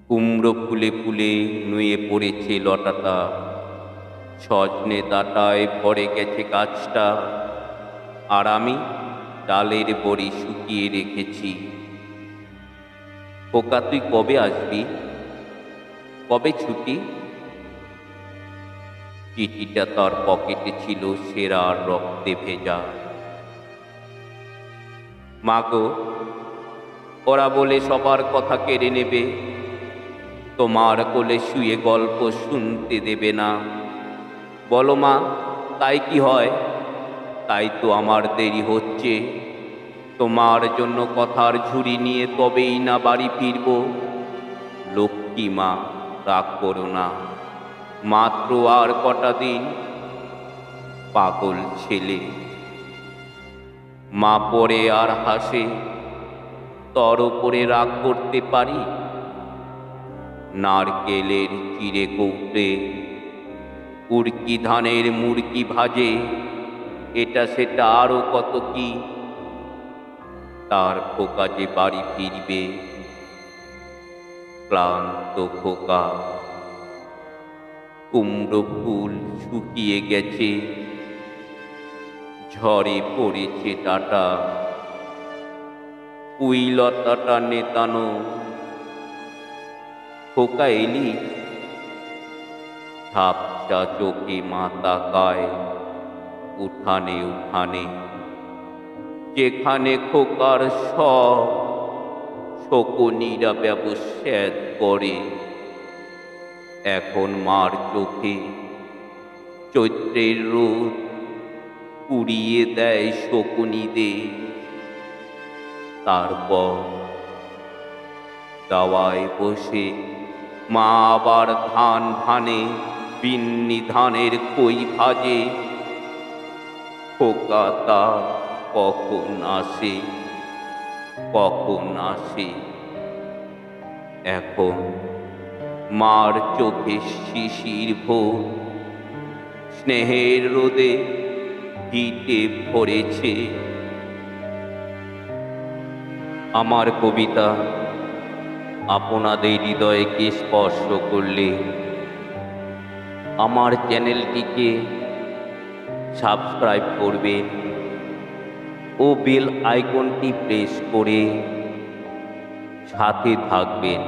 কুমড়ো ফুলে ফুলে নুয়ে পড়েছে লতাটা, সজনে ডাঁটায় ভরে গেছে গাছটা, আর আমি ডালের বড়ি শুকিয়ে রেখেছি। খোকা, তুই কবে আসবি? কবে ছুটি? চিঠিটা তার পকেটে ছিল সেরার রক্তে ভেজা। মাগো, ওরা বলে সবার কথা কেড়ে নেবে, তোমার কোলে শুয়ে গল্প শুনতে দেবে না। বলো মা, তাই কি হয়? তাই তো আমার দেরি হচ্ছে। তোমার জন্য কথার ঝুড়ি নিয়ে তবেই না বাড়ি ফিরব। লক্ষ্মী মা, রাগ করো না, মাত্র আর কটা দিন। পাগল ছেলে। মা পড়ে আর হাসে, তর ওপরে রাগ করতে পারি? নারকেলের চিড়ে কৌটে উড়কি ধানের মুড়কি ভাজে, এটা সেটা আরো কত কি। তার খোকা যে বাড়ি ফিরবে, ক্লান্ত খোকা। কুমড়ো ফুল শুকিয়ে গেছে, ঝড়ে পড়েছে ডাঁটা, পুঁই লতাটা নেতানো। খোকা এলি? ঝাপসা চোখে মা তাকায় উঠানে উঠানে, যেখানে খোকার সব শকুনিরা ব্যবচ্ছেদ করে। এখন মার চোখে চৈত্রের রোদ পুড়িয়ে দেয় শকুনিদের। তারপর দাওয়ায় বসে মা আবার ধান ভানে, বিন্নি ধানের কই ভাজে। খোকা তার কখন আসে, কখন আসে? এখন মার চোখে শিশির ভোর, স্নেহের রোদে ভিটে ভরেছে। আমার কবিতা আপনাদের হৃদয়কে স্পর্শ করলে আমার চ্যানেলটিকে সাবস্ক্রাইব করবেন ও বেল আইকনটি প্রেস করে সাথে থাকবেন।